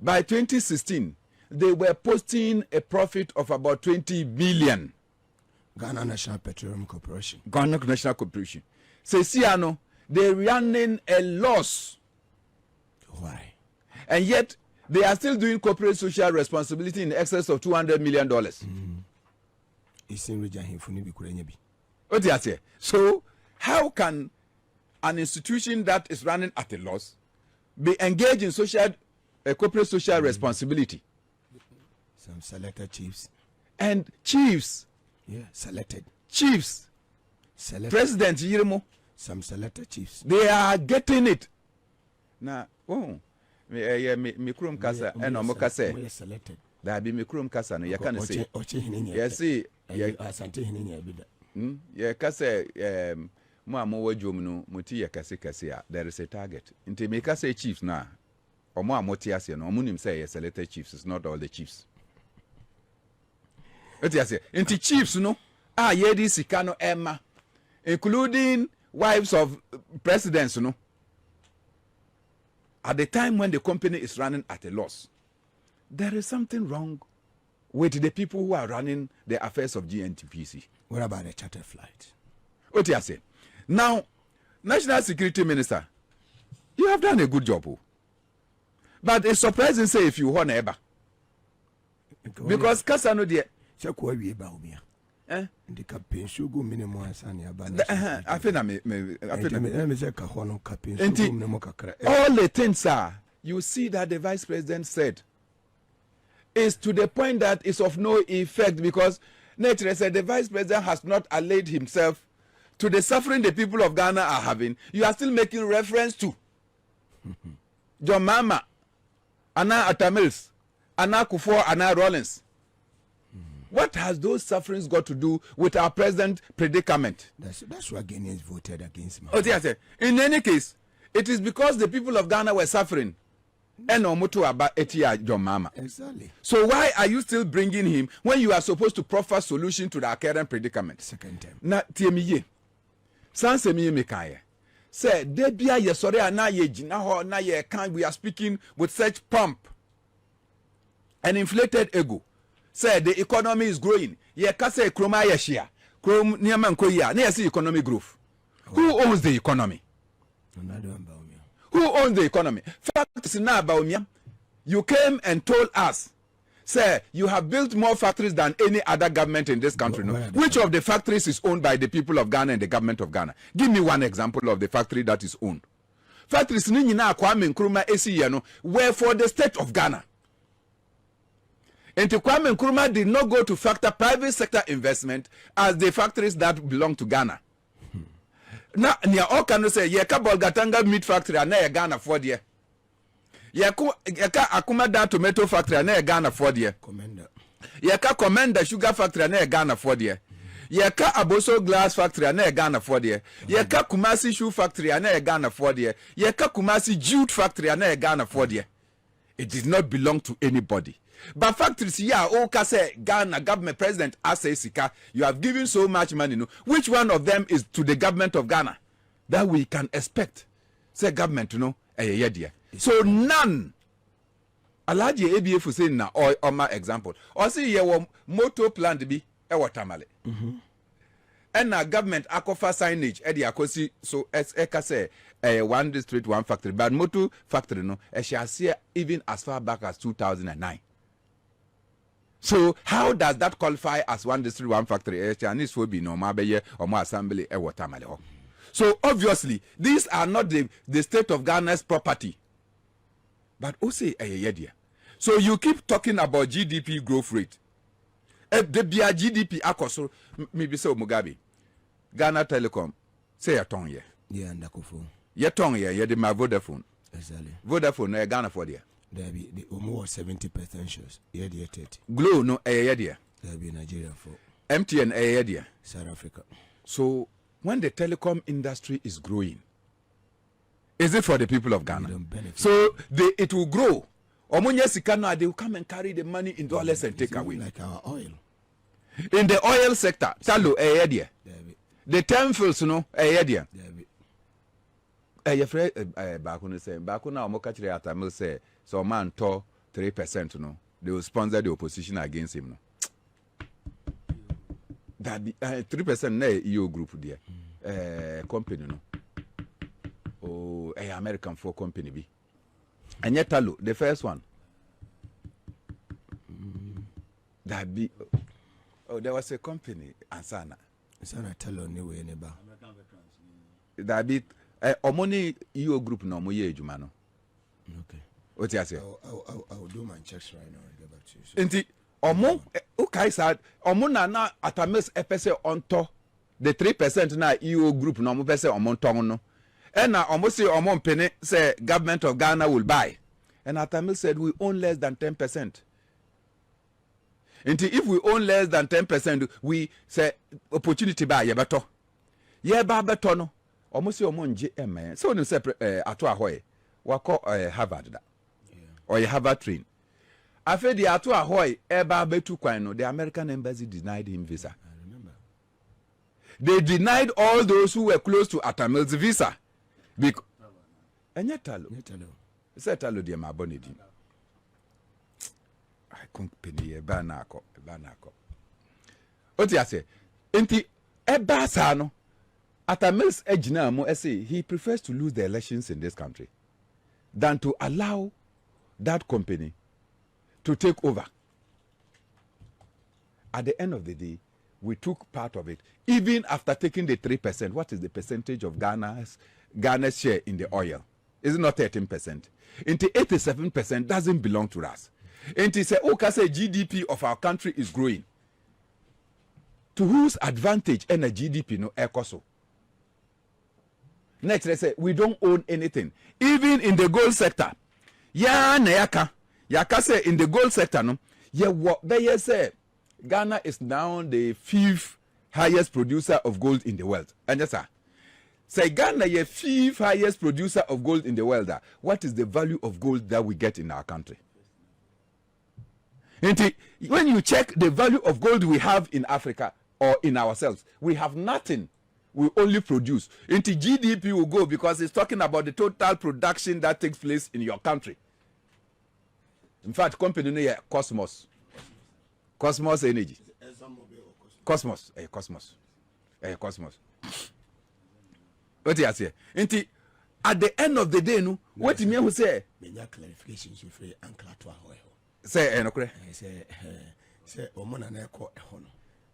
By 2016, they were posting a profit of about 20 billion. Ghana National Petroleum Corporation. Ghana National Corporation. Sesiano, they're running a loss. Why? And yet, they are still doing corporate social responsibility in excess of $200 million. So, how can an institution that is running at a loss be engaged in corporate social responsibility? Some selected chiefs. And chiefs. Yeah, selected. Chiefs. Selected. President Yirimo. Some selected chiefs. They are getting it. Now, me krum kasa and omoka say. Selected. There be me krum kasa no. You can say. Yes, see. Asante hinenya bida. Yeah, kasa mo amowo dwom no moti ye kase a there is a target. Nti me kasa chiefs na. Omo amoti ase no. Omo nim say ye selected chiefs. It's not all the chiefs. Inti chiefs no yedi sika no emma, including wives of presidents no. At the time when the company is running at a loss, there is something wrong with the people who are running the affairs of GNTPC. What about the charter flight? What you say? Now, National Security Minister, you have done a good job. But it's surprising say if you want ever. Because Kasano dear Bawumia. The campaign should go minimum and I feel all the things are you see that the vice president said is to the point that it's of no effect because nature said the vice president has not allayed himself to the suffering the people of Ghana are having. You are still making reference to John Mama, Anna Atamils, Anna Kufuor, Anna Rollins. What has those sufferings got to do with our present predicament? That's why Ghanaians voted against me. In any case, it is because the people of Ghana were suffering. Exactly. So why are you still bringing him when you are supposed to proffer solution to the current predicament? Second time. Na tiemiye. Sanse miye mekaye. Say debia ye sore ana ye jina ho na ye kan we are speaking with such pomp and inflated ego. Say the economy is growing. Ye kase kroma ye share. Krom niama nko ya. Na see economy growth. Who owns the economy? Another one Bawumia. Who owns the economy? Facts now Bawumia. You came and told us, say you have built more factories than any other government in this country. No? Which of the factories is owned by the people of Ghana and the government of Ghana? Give me one example of the factory that is owned. Factories ni nyina Kwame Nkrumah esi no were for the state of Ghana. And Kwame Nkrumah did not go to factor private sector investment as the factories that belong to Ghana. Now, near all can say, Yeka Bolgatanga meat factory and a Ghana for the Yeka Akumada tomato factory and a Ghana for the Commander. Yeka Commander sugar factory and a Ghana for the Yeka Aboso glass factory and a Ghana for the Yeka Kumasi shoe factory and a Ghana for the Yeka Kumasi jute factory and a Ghana for the. It did not belong to anybody. But factories, yeah, say Ghana government president Ase Sika, you have given so much money. No, which one of them is to the government of Ghana that we can expect? Say government, you know, so none. Alaji ABF saying na or my example. Or see your motor plant be a watermale. And now government akofa signage edi akosi so eka say one district one factory, but motor factory no e shall see even as far back as 2009. So how does that qualify as one district, one factory? Chinese will be no mabeye or more assembly a watermelon. So obviously these are not the state of Ghana's property. But also a yedia. So you keep talking about GDP growth rate. The GDP akoso maybe so Mugabe. Ghana Telecom say a tongue ye. Yeah, and Akufo. Ye tongue ye de my Vodafone. Exactly. Vodafone Ghana for there. There be the almost 70% shows. Yeah, 30. Glow no yedia. There be Nigeria for MTN yedia. South Africa. So when the telecom industry is growing, is it for the people of Ghana? So it will grow. Omunye Sikana, they will come and carry the money in dollars and take away. Like our oil. In the oil sector, Talo yedia. The temples no yedia. Your friend Bakuna say Bakuna Mokachre Atamil say so man to 3%, no, they will sponsor the opposition against him. No, that be 3% na EU group there, company no, oh, American for company be, and yet Talo, the first one, that be, oh, there was a company, Ansana Talo anyway, neighbor. That be, Omoni EU group no mo ye ejuma no. Okay. What you say? I'll do my checks right now and get back to you. Inti omo okay sad omo na atamis epese onto the 3% na EU group no omo pese omo tongo no. And na omo say omo mpene say government of Ghana will buy. And atamis said we own less than 10%. Inti if we own less than 10%, we say opportunity buy ye beto. Ye ba beto no. Omo say omo nje eme. So no say ato ahoye. Wako Harvard da. Or you Harvard train. After the ato ahoy eba betu kwan no, the American embassy denied him visa. I remember. They denied all those who were close to Atamil's visa. Because Talo. Say Talo di ma bonedi. I company eba na akọ. Oti ase. Enti eba sa no. Atamil's ejina mo say he prefers to lose the elections in this country than to allow that company to take over. At the end of the day, we took part of it. Even after taking the 3%, what is the percentage of Ghana's share in the oil? Is it not 13%? Into 87% doesn't belong to us. And say, okay, say GDP of our country is growing. To whose advantage and a GDP no ekoso? Next, they say we don't own anything. Even in the gold sector. Ya na yaka say in the gold sector no, ye what they say Ghana is now the 5th highest producer of gold in the world. And yes, sir. Say Ghana ye 5th highest producer of gold in the world. What is the value of gold that we get in our country? And when you check the value of gold we have in Africa or in ourselves, we have nothing. We only produce. Into GDP will go because it's talking about the total production that takes place in your country. In fact, company name Cosmos Energy. Cosmos. What do you say? Into at the end of the day, no. What you mean who say? Clarifications you free uncle to say no. Say omona na eko ehono.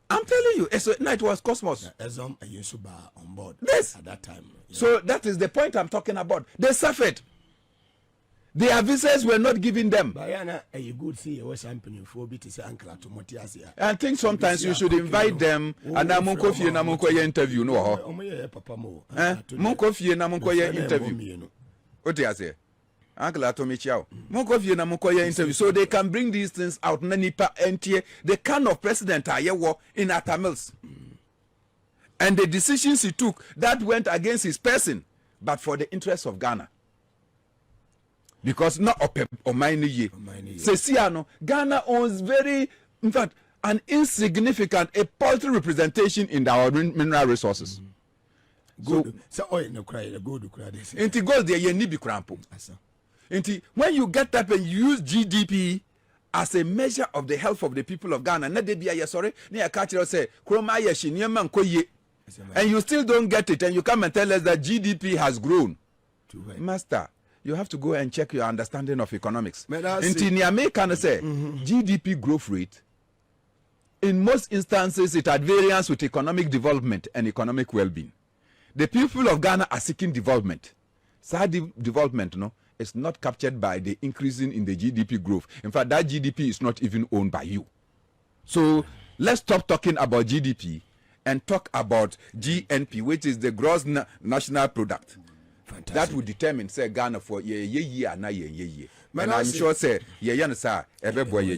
I'm telling you, it was Cosmos. On board yes. At that time. Yeah. So that is the point I'm talking about. They suffered. Their visas were not given them. I think sometimes you should invite them and I'm interview. No, interview. What do you say? Uncle Atomichao. Interview. So they can bring these things out. The kind of president I were in Atamils. And the decisions he took that went against his person, but for the interest of Ghana. Because not or mine ye. Sesiano, Ghana owns in fact, an insignificant, a paltry representation in our mineral resources. Good. So oil no cry, the good cry. Inti gold there ye nibi crampo. When you get up and you use GDP as a measure of the health of the people of Ghana, not be sorry, near catch say, and you still don't get it, and you come and tell us that GDP has grown. Master, you have to go and check your understanding of economics. In America, say GDP growth rate, in most instances, it at variance with economic development and economic well-being. The people of Ghana are seeking development. Sad development, no, is not captured by the increasing in the GDP growth. In fact, that GDP is not even owned by you. So let's stop talking about GDP and talk about GNP, which is the gross national product. Fantastic. That will determine, say, Ghana for ye and I'm sure, say, ye sir, every boy.